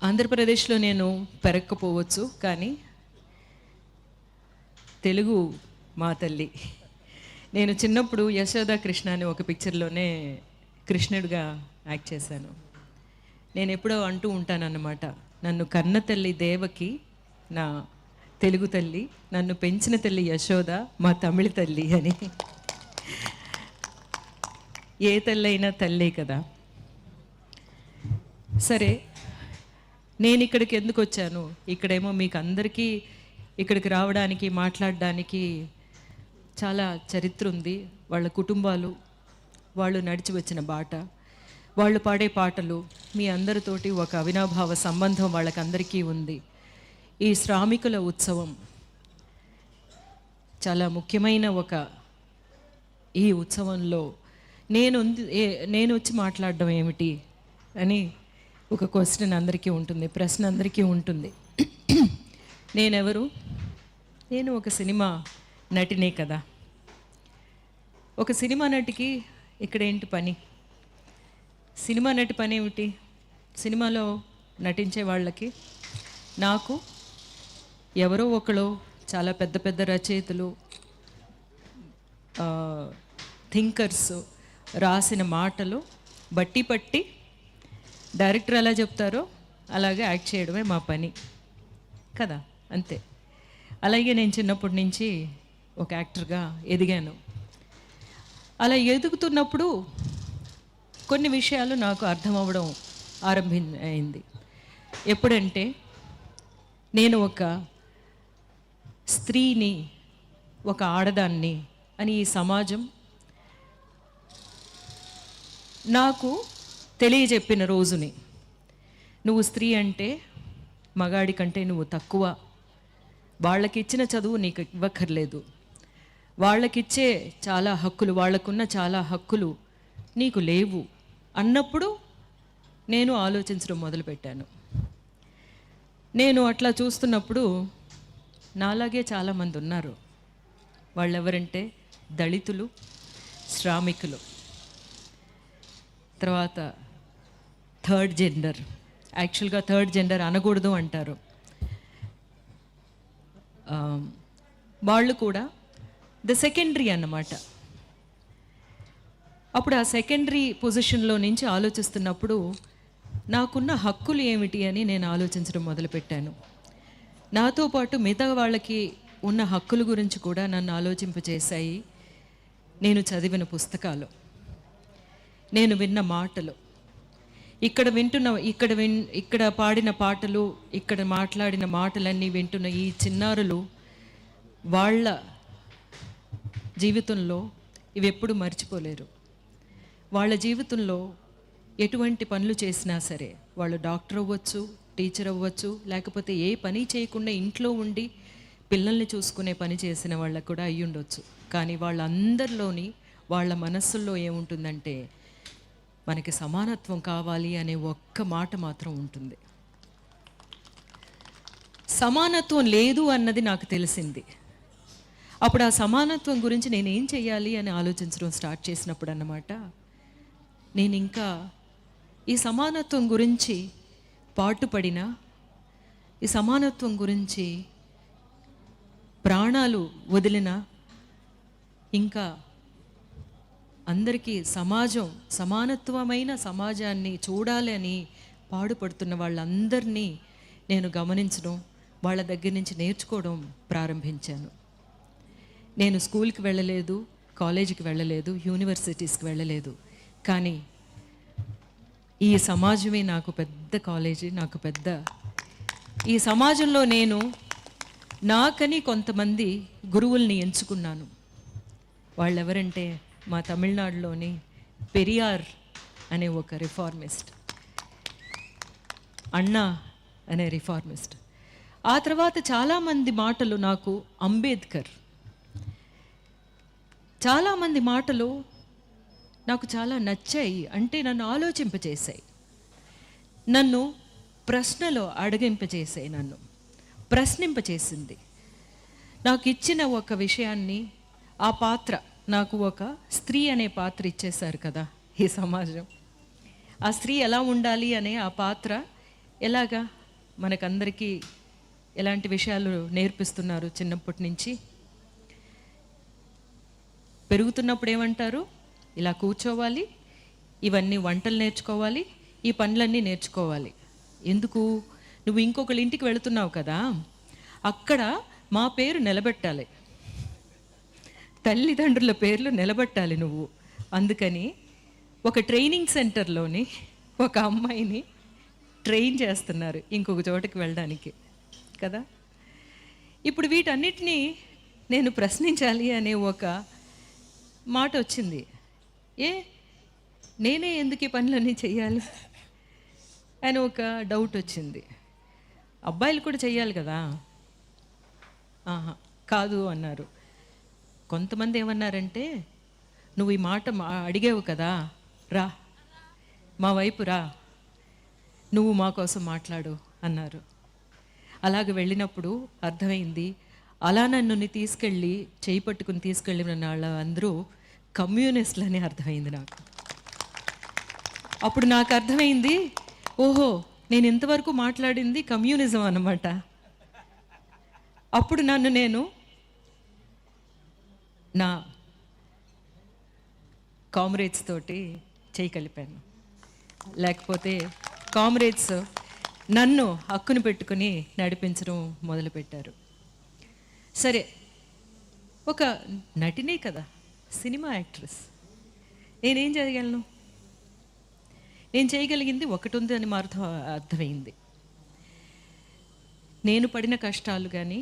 ఆంధ్రప్రదేశ్లో నేను పెరగకపోవచ్చు, కానీ తెలుగు మా తల్లి. నేను చిన్నప్పుడు యశోద కృష్ణ అనే ఒక పిక్చర్లోనే కృష్ణుడిగా యాక్ట్ చేశాను. నేను ఎప్పుడో అంటూ ఉంటానన్నమాట, నన్ను కన్న తల్లి దేవకి నా తెలుగు తల్లి, నన్ను పెంచిన తల్లి యశోద మా తమిళ తల్లి అని. ఏ తల్లి అయినా తల్లే కదా. సరే, నేను ఇక్కడికి ఎందుకు వచ్చాను? ఇక్కడేమో మీకు అందరికీ ఇక్కడికి రావడానికి, మాట్లాడడానికి చాలా చరిత్ర ఉంది. వాళ్ళ కుటుంబాలు, వాళ్ళు నడిచి వచ్చిన బాట, వాళ్ళు పాడే పాటలు, మీ అందరితోటి ఒక అవినాభావ సంబంధం వాళ్ళకందరికీ ఉంది. ఈ శ్రామికుల ఉత్సవం చాలా ముఖ్యమైన ఈ ఉత్సవంలో నేను వచ్చి మాట్లాడడం ఏమిటి అని ఒక క్వశ్చన్ అందరికీ ఉంటుంది, ప్రశ్న అందరికీ ఉంటుంది. నేనెవరు? నేను ఒక సినిమా నటినే కదా. ఒక సినిమా నటికి ఇక్కడేంటి పని? సినిమా నటి పని ఏమిటి? సినిమాలో నటించే వాళ్ళకి, నాకు ఎవరో ఒకరు చాలా పెద్ద పెద్ద రచయితలు, థింకర్స్ రాసిన మాటలు బట్టి పట్టి డైరెక్టర్ ఎలా చెప్తారో అలాగే యాక్ట్ చేయడమే మా పని కదా, అంతే. అలాగే నేను చిన్నప్పటి నుంచి ఒక యాక్టర్గా ఎదిగాను. అలా ఎదుగుతున్నప్పుడు కొన్ని విషయాలు నాకు అర్థం అవ్వడం అయింది. ఎప్పుడంటే, నేను ఒక స్త్రీని, ఒక ఆడదాన్ని అని ఈ సమాజం నాకు తెలియజెప్పిన రోజుని, నువ్వు స్త్రీ అంటే మగాడి కంటే నువ్వు తక్కువ, వాళ్ళకిచ్చిన చదువు నీకు ఇవ్వక్కర్లేదు, వాళ్ళకిచ్చే చాలా హక్కులు, వాళ్ళకున్న చాలా హక్కులు నీకు లేవు అన్నప్పుడు నేను ఆలోచించడం మొదలుపెట్టాను. నేను అట్లా చూస్తున్నప్పుడు నాలాగే చాలామంది ఉన్నారు. వాళ్ళెవరంటే దళితులు, శ్రామికులు, తర్వాత థర్డ్ జెండర్. యాక్చువల్గా థర్డ్ జెండర్ అనకూడదు అంటారు. వాళ్ళు కూడా ద సెకండరీ అన్నమాట. అప్పుడు ఆ సెకండరీ పొజిషన్లో నుంచి ఆలోచిస్తున్నప్పుడు నాకున్న హక్కులు ఏమిటి అని నేను ఆలోచించడం మొదలుపెట్టాను. నాతో పాటు మిగతా వాళ్ళకి ఉన్న హక్కుల గురించి కూడా నన్ను ఆలోచింపచేశాయి నేను చదివిన పుస్తకాలు, నేను విన్న మాటలు, ఇక్కడ పాడిన పాటలు, ఇక్కడ మాట్లాడిన మాటలన్నీ వింటున్న ఈ చిన్నారులు, వాళ్ళ జీవితంలో ఇవి ఎప్పుడు మర్చిపోలేరు. వాళ్ళ జీవితంలో ఎటువంటి పనులు చేసినా సరే, వాళ్ళు డాక్టర్ అవ్వచ్చు, టీచర్ అవ్వచ్చు, లేకపోతే ఏ పని చేయకుండా ఇంట్లో ఉండి పిల్లల్ని చూసుకునే పని చేసిన వాళ్ళకు కూడా అయ్యి ఉండొచ్చు. కానీ వాళ్ళందరిలోని, వాళ్ళ మనస్సుల్లో ఏముంటుందంటే, మనకి సమానత్వం కావాలి అనే ఒక్క మాట మాత్రం ఉంటుంది. సమానత్వం లేదు అన్నది నాకు తెలిసింది. అప్పుడు ఆ సమానత్వం గురించి నేనేం చేయాలి అని ఆలోచించడం స్టార్ట్ చేసినప్పుడు అన్నమాట, నేను ఇంకా ఈ సమానత్వం గురించి పాటుపడిన, ఈ సమానత్వం గురించి ప్రాణాలు వదిలిన, ఇంకా అందరికీ సమానత్వమైన సమాజాన్ని చూడాలి అని పాడుపడుతున్న వాళ్ళందరినీ నేను గమనించడం, వాళ్ళ దగ్గర నుంచి నేర్చుకోవడం ప్రారంభించాను. నేను స్కూల్కి వెళ్ళలేదు, కాలేజీకి వెళ్ళలేదు, యూనివర్సిటీస్కి వెళ్ళలేదు, కానీ ఈ సమాజమే నాకు పెద్ద కాలేజీ, నాకు పెద్ద. ఈ సమాజంలో నేను నాకని కొంతమంది గురువుల్ని ఎంచుకున్నాను. వాళ్ళెవరంటే, మా తమిళనాడులోని పెరియార్ అనే ఒక రిఫార్మిస్ట్, అన్నా అనే రిఫార్మిస్ట్. ఆ తర్వాత చాలామంది మాటలు నాకు, అంబేద్కర్, చాలామంది మాటలు నాకు చాలా నచ్చాయి. అంటే నన్ను ఆలోచింపచేశాయి, నన్ను ప్రశ్నలో అడగింపచేసాయి, నన్ను ప్రశ్నింపచేసింది. నాకు ఇచ్చిన ఒక విషయాన్ని, ఆ పాత్ర, నాకు ఒక స్త్రీ అనే పాత్ర ఇచ్చేశారు కదా ఈ సమాజం. ఆ స్త్రీ ఎలా ఉండాలి అనే ఆ పాత్ర ఎలాగా మనకందరికీ ఎలాంటి విషయాలు నేర్పిస్తున్నారు చిన్నప్పటి నుంచి? పెరుగుతున్నప్పుడు ఏమంటారు? ఇలా కూర్చోవాలి, ఇవన్నీ వంటలు నేర్చుకోవాలి, ఈ పనులన్నీ నేర్చుకోవాలి. ఎందుకు? నువ్వు ఇంకొకళ్ళ ఇంటికి వెళుతున్నావు కదా, అక్కడ మా పేరు నిలబెట్టాలి, తల్లిదండ్రుల పేర్లు నిలబెట్టాలి నువ్వు. అందుకని ఒక ట్రైనింగ్ సెంటర్లోని ఒక అమ్మాయిని ట్రైన్ చేస్తున్నారు ఇంకొక చోటకి వెళ్ళడానికి కదా. ఇప్పుడు వీటన్నిటినీ నేను ప్రశ్నించాలి అనే ఒక మాట వచ్చింది. నేనే ఎందుకు ఈ పనులన్నీ చెయ్యాలి అని ఒక డౌట్ వచ్చింది. అబ్బాయిలు కూడా చెయ్యాలి కదా. కాదు అన్నారు. కొంతమంది ఏమన్నారంటే, నువ్వు ఈ మాట అడిగావు కదా, రా మా వైపు రా, నువ్వు మా కోసం మాట్లాడు అన్నారు. అలాగ వెళ్ళినప్పుడు అర్థమైంది, అలా నన్ను తీసుకెళ్ళి చేయి పట్టుకుని తీసుకెళ్ళిన వాళ్ళు అందరూ కమ్యూనిస్టులని అర్థమైంది నాకు. అప్పుడు నాకు అర్థమైంది, ఓహో నేను ఇంతవరకు మాట్లాడింది కమ్యూనిజం అన్నమాట. అప్పుడు నన్ను నేను నా కామ్రేడ్స్ తోటి చేయి కలిపాను. లేకపోతే కామ్రేడ్స్ నన్ను హక్కును పెట్టుకుని నడిపించడం మొదలుపెట్టారు. సరే, ఒక నటినే కదా, సినిమా యాక్ట్రెస్, నేనేం చేయగలను? నేను చేయగలిగింది ఒకటి ఉంది అని అర్థమైంది. నేను పడిన కష్టాలు కానీ,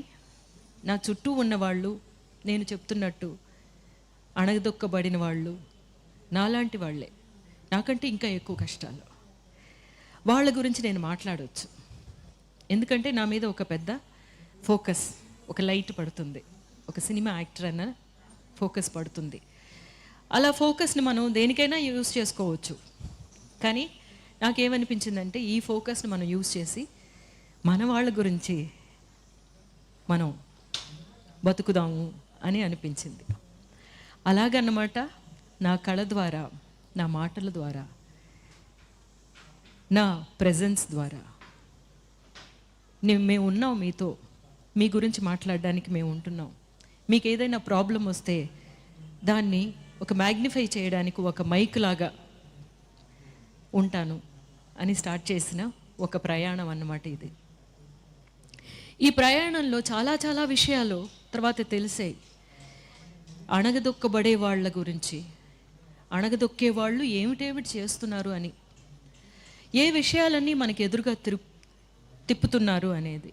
నా చుట్టూ ఉన్నవాళ్ళు, నేను చెప్తున్నట్టు అణగదొక్కబడిన వాళ్ళు నాలాంటి వాళ్ళే, నాకంటే ఇంకా ఎక్కువ కష్టాలు, వాళ్ళ గురించి నేను మాట్లాడవచ్చు. ఎందుకంటే నా మీద ఒక పెద్ద ఫోకస్, ఒక లైట్ పడుతుంది, ఒక సినిమా యాక్టర్ అన్న ఫోకస్ పడుతుంది. అలా ఫోకస్ని మనం దేనికైనా యూజ్ చేసుకోవచ్చు. కానీ నాకేమనిపించిందంటే, ఈ ఫోకస్ని మనం యూజ్ చేసి మన వాళ్ళ గురించి మనం బతుకుదాము అని అనిపించింది. అలాగన్నమాట, నా కళ ద్వారా, నా మాటల ద్వారా, నా ప్రెజెన్స్ ద్వారా మేము ఉన్నాం మీతో, మీ గురించి మాట్లాడడానికి మేము ఉంటున్నాం. మీకు ఏదైనా ప్రాబ్లం వస్తే దాన్ని ఒక మ్యాగ్నిఫై చేయడానికి ఒక మైక్ లాగా ఉంటాను అని స్టార్ట్ చేసిన ఒక ప్రయాణం అన్నమాట ఇది. ఈ ప్రయాణంలో చాలా చాలా విషయాలు తర్వాత తెలిసాయి. అణగదొక్కబడే వాళ్ళ గురించి, అణగదొక్కే వాళ్ళు ఏమిటేమిటి చేస్తున్నారు అని, ఏ విషయాలన్నీ మనకి ఎదురుగా తిప్పుతున్నారు అనేది.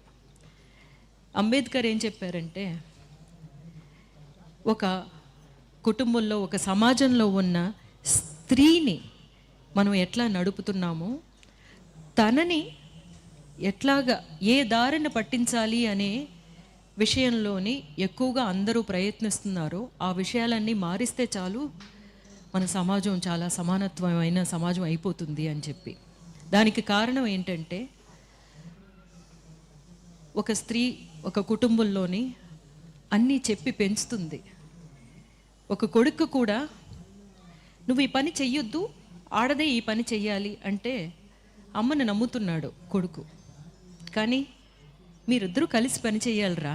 అంబేద్కర్ ఏం చెప్పారంటే, ఒక కుటుంబంలో, ఒక సమాజంలో ఉన్న స్త్రీని మనం ఎట్లా నడుపుతున్నామో, తనని ఎట్లాగా ఏ దారిని పట్టించాలి అనే విషయంలోని ఎక్కువగా అందరూ ప్రయత్నిస్తున్నారో, ఆ విషయాలన్నీ మారిస్తే చాలు మన సమాజం చాలా సమానత్వమైన సమాజం అయిపోతుంది అని చెప్పి. దానికి కారణం ఏంటంటే, ఒక స్త్రీ ఒక కుటుంబంలోని అన్నీ చెప్పి పెంచుతుంది. ఒక కొడుకు కూడా నువ్వు ఈ పని చెయ్యొద్దు, ఆడదే ఈ పని చెయ్యాలి అంటే అమ్మని నమ్ముతున్నాడు కొడుకు. కానీ మీరిద్దరూ కలిసి పని చేయాలరా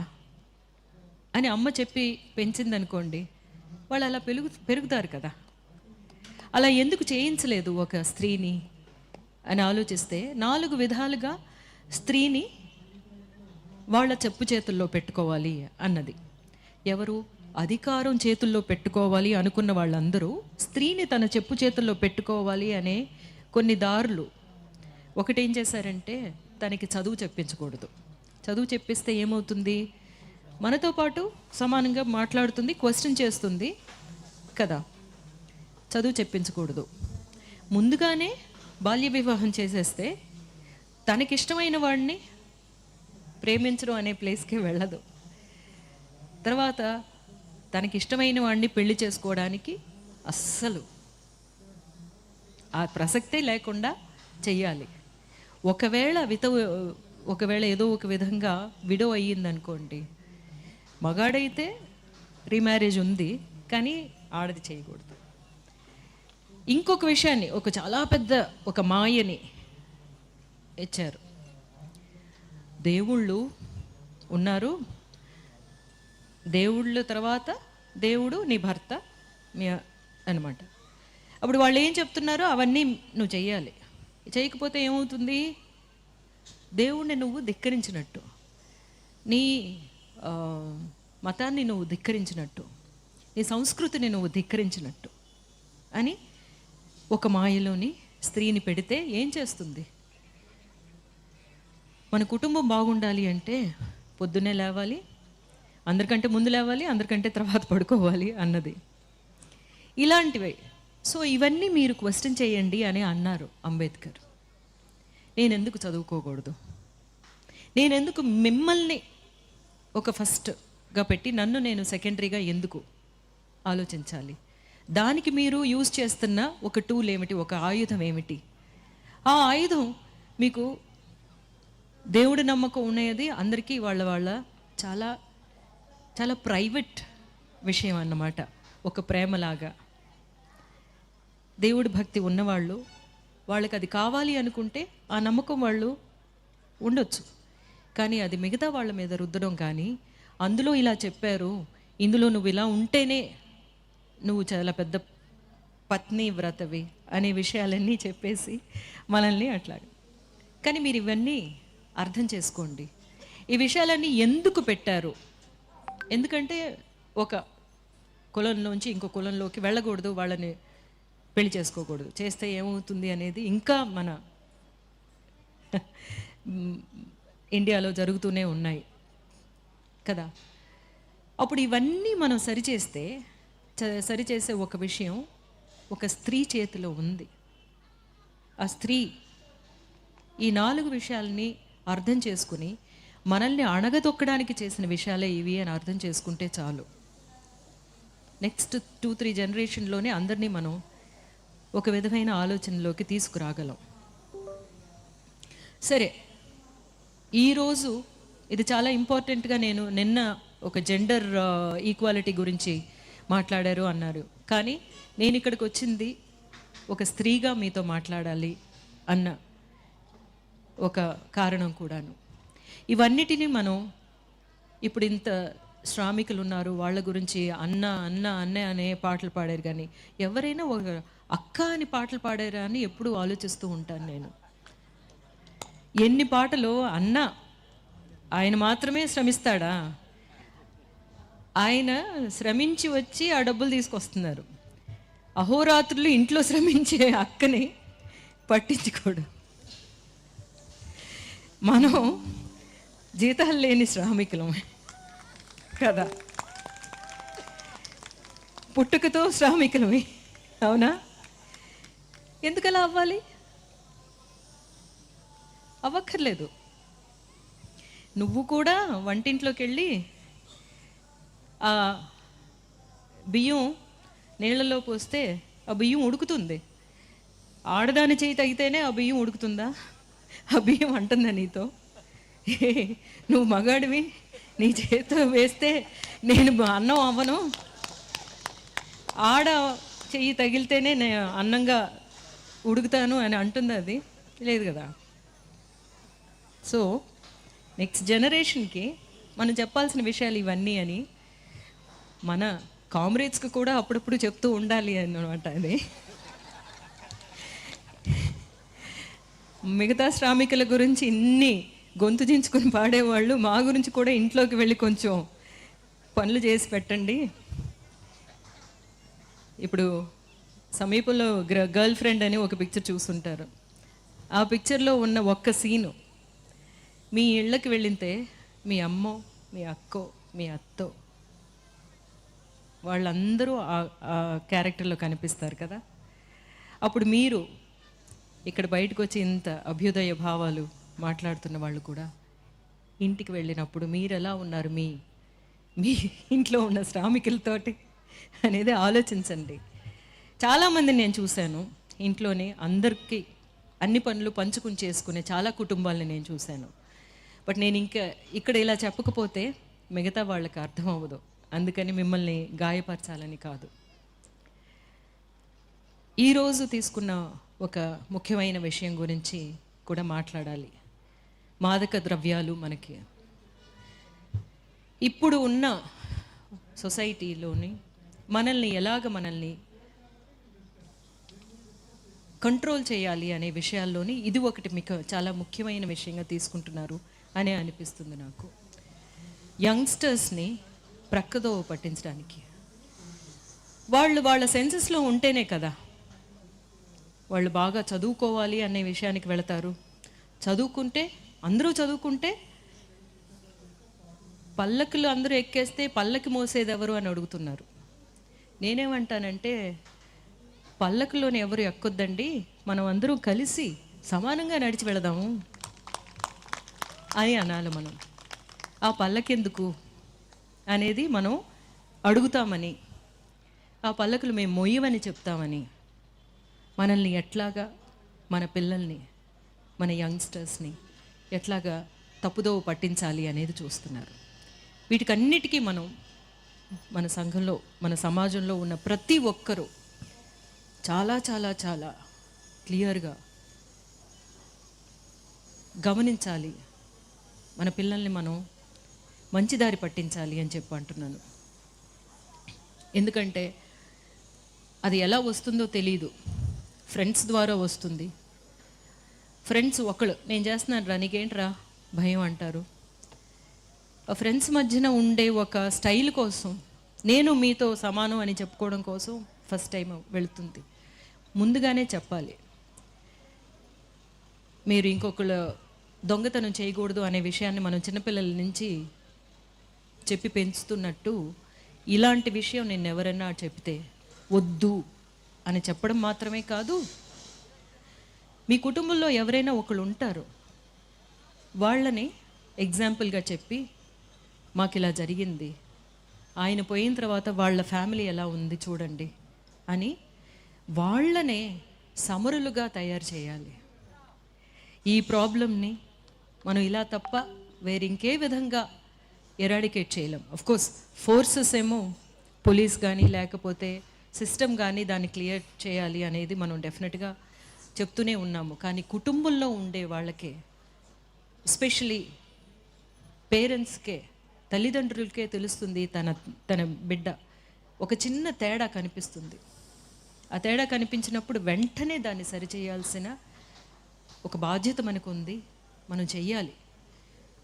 అని అమ్మ చెప్పి పెంచిందనుకోండి, వాళ్ళు అలా పెరుగుతారు కదా. అలా ఎందుకు చేయించలేదు ఒక స్త్రీని అని ఆలోచిస్తే, 4 విధాలుగా స్త్రీని వాళ్ళ చెప్పు చేతుల్లో పెట్టుకోవాలి అన్నది. ఎవరు? అధికారం చేతుల్లో పెట్టుకోవాలి అనుకున్న వాళ్ళందరూ స్త్రీని తన చెప్పు చేతుల్లో పెట్టుకోవాలి అనే కొన్ని దారులు. ఒకటేం చేశారంటే, తనకి చదువు చెప్పించకూడదు. చదువు చెప్పిస్తే ఏమవుతుంది? మనతో పాటు సమానంగా మాట్లాడుతుంది, క్వశ్చన్ చేస్తుంది కదా. చదువు చెప్పించకూడదు. ముందుగానే బాల్య వివాహం చేసేస్తే తనకిష్టమైన వాడిని ప్రేమించడం అనే ప్లేస్కి వెళ్ళదు. తర్వాత తనకిష్టమైన వాడిని పెళ్లి చేసుకోవడానికి అస్సలు ఆ ప్రసక్తే లేకుండా చెయ్యాలి. ఒకవేళ ఏదో ఒక విధంగా విడో అయ్యిందనుకోండి, మగాడైతే రీమ్యారేజ్ ఉంది, కానీ ఆడది చేయకూడదు. ఇంకొక విషయాన్ని, ఒక చాలా పెద్ద ఒక మాయని ఇచ్చారు. దేవుళ్ళు ఉన్నారు, దేవుళ్ళ తర్వాత దేవుడు నీ భర్త మీ అనమాట. అప్పుడు వాళ్ళు ఏం చెప్తున్నారో అవన్నీ నువ్వు చెయ్యాలి. చేయకపోతే ఏమవుతుంది? దేవుణ్ణి నువ్వు ధిక్కరించినట్టు, నీ మతాన్ని నువ్వు ధిక్కరించినట్టు, నీ సంస్కృతిని నువ్వు ధిక్కరించినట్టు అని ఒక మాయలోని స్త్రీని పెడితే ఏం చేస్తుంది? మన కుటుంబం బాగుండాలి అంటే పొద్దున్నే లేవాలి, అందరికంటే ముందు లేవాలి, అందరికంటే తర్వాత పడుకోవాలి అన్నది. ఇలాంటివే. సో ఇవన్నీ మీరు క్వశ్చన్ చేయండి అని అన్నారు అంబేద్కర్. నేనెందుకు చదువుకోకూడదు? నేనెందుకు మిమ్మల్ని ఒక ఫస్ట్గా పెట్టి నన్ను నేను సెకండరీగా ఎందుకు ఆలోచించాలి? దానికి మీరు యూజ్ చేస్తున్న ఒక టూల్ ఏమిటి, ఒక ఆయుధం ఏమిటి? ఆ ఆయుధం మీకు దేవుడి నమ్మకం ఉన్నది అందరికీ వాళ్ళ చాలా చాలా ప్రైవేట్ విషయం అన్నమాట. ఒక ప్రేమలాగా దేవుడి భక్తి ఉన్నవాళ్ళు, వాళ్ళకి అది కావాలి అనుకుంటే ఆ నమ్మకం వాళ్ళు ఉండొచ్చు. కానీ అది మిగతా వాళ్ళ మీద రుద్దడం, కానీ అందులో ఇలా చెప్పారు, ఇందులో నువ్వు ఇలా ఉంటేనే నువ్వు చాలా పెద్ద పత్ని వ్రతవి అనే విషయాలన్నీ చెప్పేసి మనల్ని అట్లా. కానీ మీరు ఇవన్నీ అర్థం చేసుకోండి. ఈ విషయాలన్నీ ఎందుకు పెట్టారు? ఎందుకంటే ఒక కులంలోంచి ఇంకో కులంలోకి వెళ్ళకూడదు, వాళ్ళని పెళ్లి చేసుకోకూడదు, చేస్తే ఏమవుతుంది అనేది ఇంకా మన ఇండియాలో జరుగుతూనే ఉన్నాయి కదా. అప్పుడు ఇవన్నీ మనం సరిచేసే ఒక విషయం ఒక స్త్రీ చేతిలో ఉంది. ఆ స్త్రీ ఈ 4 విషయాలని అర్థం చేసుకుని మనల్ని అణగదొక్కడానికి చేసిన విషయాలే ఇవి అని అర్థం చేసుకుంటే చాలు. నెక్స్ట్ 2-3 జనరేషన్లోనే అందరినీ మనం ఒక విధమైన ఆలోచనలోకి తీసుకురాగలం. సరే, ఈరోజు ఇది చాలా ఇంపార్టెంట్గా, నేను నిన్న ఒక జెండర్ ఈక్వాలిటీ గురించి మాట్లాడారు అన్నారు, కానీ నేను ఇక్కడికి వచ్చింది ఒక స్త్రీగా మీతో మాట్లాడాలి అన్న ఒక కారణం కూడాను. ఇవన్నిటినీ మనం ఇప్పుడు ఇంత శ్రామికులు ఉన్నారు, వాళ్ళ గురించి అన్న అన్న అన్న అనే పాటలు పాడారు, కానీ ఎవరైనా ఒక అక్క అని పాటలు పాడారా అని ఎప్పుడూ ఆలోచిస్తూ ఉంటాను నేను. ఎన్ని పాటలు అన్న, ఆయన మాత్రమే శ్రమిస్తాడా? ఆయన శ్రమించి వచ్చి ఆ డబ్బులు తీసుకొస్తున్నారు. అహోరాత్రులు ఇంట్లో శ్రమించే అక్కని పట్టించుకోడు. మనం జీతాలు లేని శ్రామికులమే కదా, పుట్టుకతో శ్రామికులమే, అవునా? ఎందుకలా అవ్వాలి? అవ్వక్కర్లేదు. నువ్వు కూడా వంటింట్లోకి వెళ్ళి ఆ బియ్యం నీళ్ళలో పోస్తే ఆ బియ్యం ఉడుకుతుంది. ఆడదాని చేయి తగితేనే ఆ బియ్యం ఉడుకుతుందా? ఆ బియ్యం అంటుందా నీతో? నువ్వు మగాడివి, నీ చేతితో వేస్తే నేను అన్నం అవ్వను, ఆడ చెయ్యి తగిలితేనే నేను అన్నంగా ఉడుకుతాను అని అంటుంది? అది లేదు కదా. సో నెక్స్ట్ జనరేషన్కి మనం చెప్పాల్సిన విషయాలు ఇవన్నీ అని మన కామ్రేడ్స్కి కూడా అప్పుడప్పుడు చెప్తూ ఉండాలి అన్నమాట. అది మిగతా శ్రామికుల గురించి ఇన్ని గొంతు దించుకొని పాడేవాళ్ళు, మా గురించి కూడా ఇంట్లోకి వెళ్ళి కొంచెం పనులు చేసి పెట్టండి. ఇప్పుడు సమీపంలో గర్ల్ ఫ్రెండ్ అని ఒక పిక్చర్ చూస్తుంటారు. ఆ పిక్చర్లో ఉన్న ఒక్క సీను, మీ ఇళ్ళకి వెళ్ళితే మీ అమ్మో, మీ అక్కో, మీ అత్తో, వాళ్ళందరూ ఆ క్యారెక్టర్లో కనిపిస్తారు కదా. అప్పుడు మీరు ఇక్కడ బయటకు వచ్చి ఇంత అభ్యుదయ భావాలు మాట్లాడుతున్న వాళ్ళు కూడా ఇంటికి వెళ్ళినప్పుడు మీరు ఎలా ఉన్నారు మీ మీ ఇంట్లో ఉన్న శ్రామికులతోటి అనేది ఆలోచించండి. చాలామందిని నేను చూశాను, ఇంట్లోనే అందరికీ అన్ని పనులు పంచుకుని చేసుకునే చాలా కుటుంబాలని నేను చూశాను. బట్ నేను ఇంకా ఇక్కడ ఇలా చెప్పకపోతే మిగతా వాళ్ళకి అర్థం అవ్వదు, అందుకని మిమ్మల్ని గాయపరచాలని కాదు. ఈరోజు తీసుకున్న ఒక ముఖ్యమైన విషయం గురించి కూడా మాట్లాడాలి. మాదక ద్రవ్యాలు మనకి ఇప్పుడు ఉన్న సొసైటీలోని మనల్ని కంట్రోల్ చేయాలి అనే విషయాల్లోని ఇది ఒకటి మీకు చాలా ముఖ్యమైన విషయంగా తీసుకుంటున్నారు అని అనిపిస్తుంది నాకు. యంగ్స్టర్స్ని ప్రక్కదో పట్టించడానికి వాళ్ళ సెన్సెస్లో ఉంటేనే కదా వాళ్ళు బాగా చదువుకోవాలి అనే విషయానికి వెళతారు. అందరూ చదువుకుంటే పల్లకులు అందరూ ఎక్కేస్తే పల్లకి మోసేది ఎవరు అని అడుగుతున్నారు. నేనేమంటానంటే పల్లకులోని ఎవరు ఎక్కొద్దండి, మనం అందరూ కలిసి సమానంగా నడిచి వెళదాము అని అనాలి. మనం ఆ పల్లకెందుకు అనేది మనం అడుగుతామని, ఆ పల్లకులు మేము మొయ్యమని చెప్తామని మనల్ని ఎట్లాగా, మన పిల్లల్ని, మన యంగ్స్టర్స్ని ఎట్లాగా తప్పుదోవ పట్టించాలి అనేది చూస్తున్నారు. వీటికన్నిటికీ మనం మన సంఘంలో, మన సమాజంలో ఉన్న ప్రతి ఒక్కరూ చాలా చాలా చాలా క్లియర్గా గమనించాలి. మన పిల్లల్ని మనం మంచి దారి పట్టించాలి అని చెప్పి అంటున్నాను. ఎందుకంటే అది ఎలా వస్తుందో తెలీదు. ఫ్రెండ్స్ ద్వారా వస్తుంది. ఫ్రెండ్స్ ఒకళ్ళు నేను చేస్తున్నాను రా, నీకేంట్రా భయం అంటారు. ఆ ఫ్రెండ్స్ మధ్యన ఉండే ఒక స్టైల్ కోసం, నేను మీతో సమానం అని చెప్పుకోవడం కోసం ఫస్ట్ టైం వెళుతుంది. ముందుగానే చెప్పాలి, మీరు ఇంకొకళ్ళు దొంగతనం చేయకూడదు అనే విషయాన్ని మనం చిన్నపిల్లల నుంచి చెప్పి పెంచుతున్నట్టు, ఇలాంటి విషయం నేను ఎవరన్నా చెప్తే వద్దు అని చెప్పడం మాత్రమే కాదు, మీ కుటుంబంలో ఎవరైనా ఒకళ్ళు ఉంటారు, వాళ్ళని ఎగ్జాంపుల్గా చెప్పి మాకు ఇలా జరిగింది, ఆయన పోయిన తర్వాత వాళ్ళ ఫ్యామిలీ ఎలా ఉంది చూడండి అని వాళ్ళనే సమరులుగా తయారు చేయాలి. ఈ ప్రాబ్లమ్ని మనం ఇలా తప్ప వేరింకే విధంగా ఎరాడికేట్ చేయలేం. అఫ్కోర్స్ ఫోర్సెస్ ఏమో పోలీస్ కానీ లేకపోతే సిస్టమ్ కానీ దాన్ని క్లియర్ చేయాలి అనేది మనం డెఫినెట్గా చెప్తూనే ఉన్నాము. కానీ కుటుంబంలో ఉండే వాళ్ళకే, ఎస్పెషలీ పేరెంట్స్కే, తల్లిదండ్రులకే తెలుస్తుంది తన బిడ్డ ఒక చిన్న తేడా కనిపిస్తుంది. ఆ తేడా కనిపించినప్పుడు వెంటనే దాన్ని సరిచేయాల్సిన ఒక బాధ్యత మనకు ఉంది. మనం చెయ్యాలి,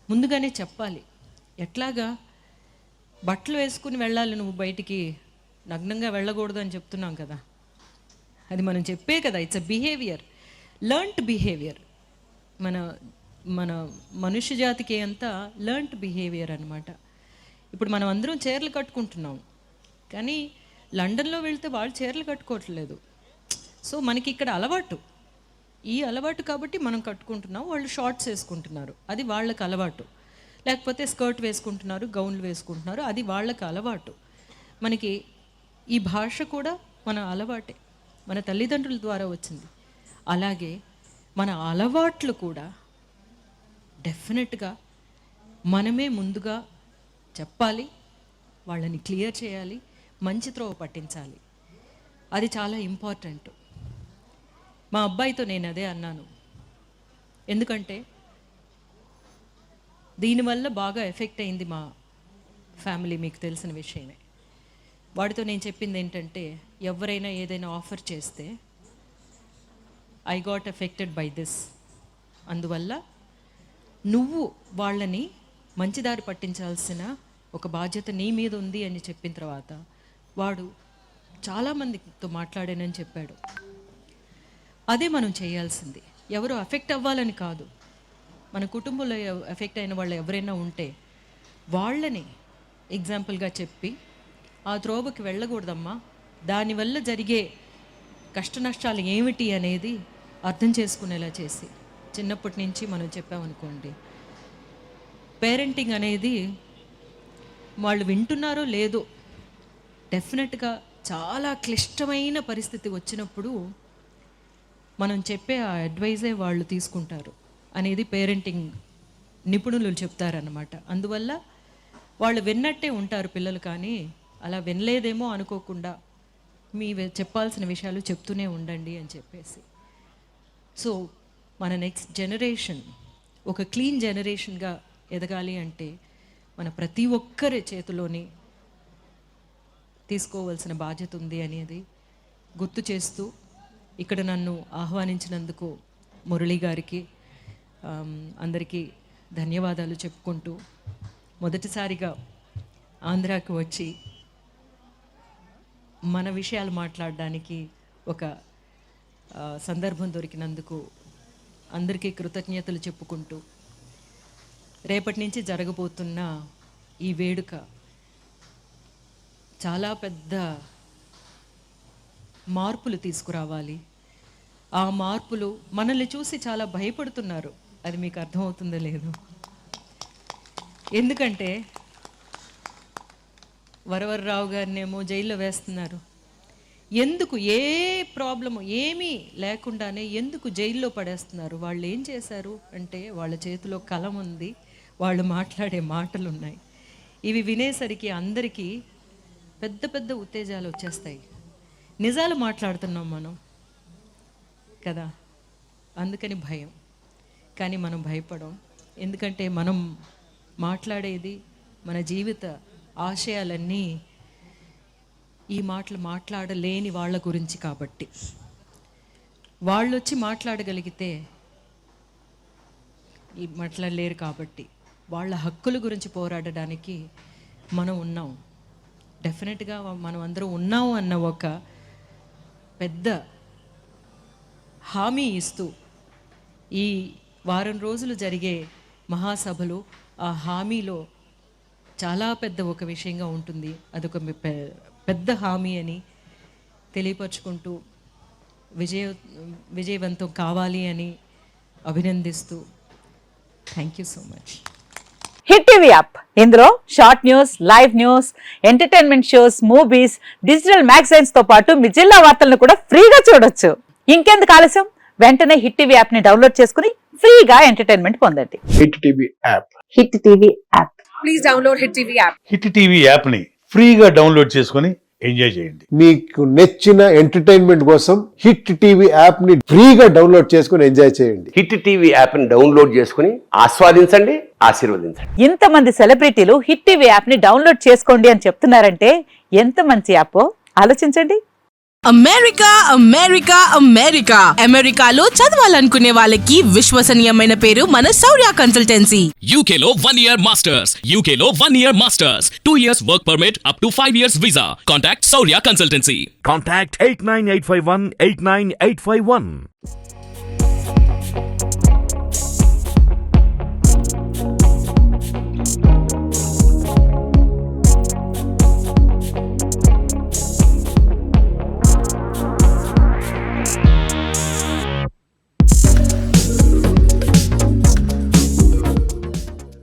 ముందుగానే చెప్పాలి. ఎట్లాగా బట్టలు వేసుకుని వెళ్ళాలి, నువ్వు బయటికి నగ్నంగా వెళ్ళకూడదు అని చెప్తున్నాం కదా, అది మనం చెప్పే కదా. It's a behaviour, learned behaviour. మన మనుష్య జాతికి అంతా లర్న్డ్ బిహేవియర్ అనమాట. ఇప్పుడు మనం అందరం చీరలు కట్టుకుంటున్నాం, కానీ లండన్లో వెళ్తే వాళ్ళు చీరలు కట్టుకోవట్లేదు. సో మనకి ఇక్కడ అలవాటు, ఈ అలవాటు కాబట్టి మనం కట్టుకుంటున్నాం. వాళ్ళు షార్ట్స్ వేసుకుంటున్నారు, అది వాళ్ళకి అలవాటు. లేకపోతే స్కర్ట్ వేసుకుంటున్నారు, గౌన్లు వేసుకుంటున్నారు, అది వాళ్ళకి అలవాటు. మనకి ఈ భాష కూడా మన అలవాటే, మన తల్లిదండ్రుల ద్వారా వచ్చింది. అలాగే మన అలవాట్లు కూడా డెఫినెట్గా మనమే ముందుగా చెప్పాలి, వాళ్ళని క్లియర్ చేయాలి, మంచి త్రోవ పట్టించాలి. అది చాలా ఇంపార్టెంట్. మా అబ్బాయితో నేను అదే అన్నాను. ఎందుకంటే దీనివల్ల బాగా ఎఫెక్ట్ అయింది మా ఫ్యామిలీ, మీకు తెలిసిన విషయమే. వాడితో నేను చెప్పింది ఏంటంటే, ఎవరైనా ఏదైనా ఆఫర్ చేస్తే I got affected by this, అందువల్ల నువ్వు వాళ్ళని మంచిదారి పట్టించాల్సిన ఒక బాధ్యత నీ మీద ఉంది అని చెప్పిన తర్వాత వాడు చాలామందితో మాట్లాడానని చెప్పాడు. అదే మనం చేయాల్సింది. ఎవరు అఫెక్ట్ అవ్వాలని కాదు, మన కుటుంబంలో ఎఫెక్ట్ అయిన వాళ్ళు ఎవరైనా ఉంటే వాళ్ళని ఎగ్జాంపుల్గా చెప్పి, ఆ త్రోవకి వెళ్ళకూడదమ్మా, దానివల్ల జరిగే కష్ట నష్టాలు ఏమిటి అనేది అర్థం చేసుకునేలా చేసి చిన్నప్పటి నుంచి మనం చెప్పామనుకోండి, పేరెంటింగ్ అనేది వాళ్ళు వింటున్నారో లేదో, డెఫినెట్గా చాలా క్లిష్టమైన పరిస్థితి వచ్చినప్పుడు మనం చెప్పే ఆ అడ్వైజే వాళ్ళు తీసుకుంటారు అనేది పేరెంటింగ్ నిపుణులు చెప్తారన్నమాట. అందువల్ల వాళ్ళు విన్నట్టే ఉంటారు పిల్లలు, కానీ అలా వినలేదేమో అనుకోకుండా మీ చెప్పాల్సిన విషయాలు చెప్తూనే ఉండండి అని చెప్పేసి. సో మన నెక్స్ట్ జనరేషన్ ఒక క్లీన్ జనరేషన్గా ఎదగాలి అంటే మన ప్రతి ఒక్కరి చేతిలోని తీసుకోవాల్సిన బాధ్యత ఉంది అనేది గుర్తు చేస్తూ ఇక్కడ నన్ను ఆహ్వానించినందుకు మురళి గారికి అందరికీ ధన్యవాదాలు చెప్పుకుంటూ, మొదటిసారిగా ఆంధ్రాకి వచ్చి మన విషయాలు మాట్లాడడానికి ఒక సందర్భం దొరికినందుకు అందరికీ కృతజ్ఞతలు చెప్పుకుంటూ, రేపటి నుంచి జరగబోతున్న ఈ వేడుక చాలా పెద్ద మార్పులు తీసుకురావాలి. ఆ మార్పులు మనల్ని చూసి చాలా భయపడుతున్నారు, అది మీకు అర్థమవుతుందో లేదు. ఎందుకంటే వరవర్రావు గారినేమో జైల్లో వేస్తున్నారు. ఎందుకు? ఏ ప్రాబ్లము ఏమీ లేకుండానే ఎందుకు జైల్లో పడేస్తున్నారు? వాళ్ళు ఏం చేశారు అంటే వాళ్ళ చేతిలో కలం ఉంది, వాళ్ళు మాట్లాడే మాటలు ఉన్నాయి. ఇవి వినేసరికి అందరికీ పెద్ద పెద్ద ఉత్తేజాలు వచ్చేస్తాయి. నిజాలు మాట్లాడుతున్నాం మనం కదా, అందుకని భయం. కానీ మనం భయపడం, ఎందుకంటే మనం మాట్లాడేది మన జీవిత ఆశయాలన్నీ ఈ మాటలు మాట్లాడలేని వాళ్ళ గురించి కాబట్టి. వాళ్ళు వచ్చి మాట్లాడగలిగితే ఈ మాట్లాడలేరు కాబట్టి వాళ్ళ హక్కుల గురించి పోరాడడానికి మనం ఉన్నాం. డెఫినెట్గా మనం అందరం ఉన్నాము అన్న ఒక పెద్ద హామీ ఇస్తూ ఈ వారం రోజులు జరిగే మహాసభలు ఆ హామీలో చాలా పెద్ద ఒక విషయంగా ఉంటుంది. అదొక పెద్ద హామీ అని తెలియపరుచుకుంటూ విజయవంతం కావాలి అని అభినందిస్తూ thank you so much. Hit TV app, ఇందులో short news, live news, entertainment shows, movies, digital magazines తో పాటు మీ జిల్లా వార్తలను కూడా ఫ్రీగా చూడొచ్చు. ఇంకెందుకు ఆలస్యం, వెంటనే హిట్ టీవీ యాప్ ని డౌన్లోడ్ చేసుకుని ఫ్రీగా ఎంటర్టైన్మెంట్ పొందండి. Hit TV app. Hit TV app. Please download hit TV app. Hit TV app ని ఫ్రీగా డౌన్లోడ్ చేసుకుని ఎంజాయ్ చేయండి. మీకు నచ్చిన ఎంటర్టైన్మెంట్ కోసం హిట్ టీవీ యాప్ ని ఫ్రీగా డౌన్లోడ్ చేసుకుని ఎంజాయ్ చేయండి. హిట్ టీవీ యాప్ ని డౌన్లోడ్ చేసుకుని ఆస్వాదించండి, ఆశీర్వదించండి. ఇంతమంది సెలబ్రిటీలు హిట్ టీవీ యాప్ ని డౌన్లోడ్ చేసుకోండి అని చెప్తున్నారంటే ఎంత మంచి యాప్ ఆలోచించండి. అమెరికా అమెరికా అమెరికా అమెరికాలో చదవాలనుకునే వాళ్ళకి విశ్వసనీయమైన పేరు మన శౌర్య కన్సల్టెన్సీ. UK లో 1 year masters, UK లో 1 year masters, 2 years work permit up to 5 years visa. Contact Saurya Consultancy. Contact 89851 89851.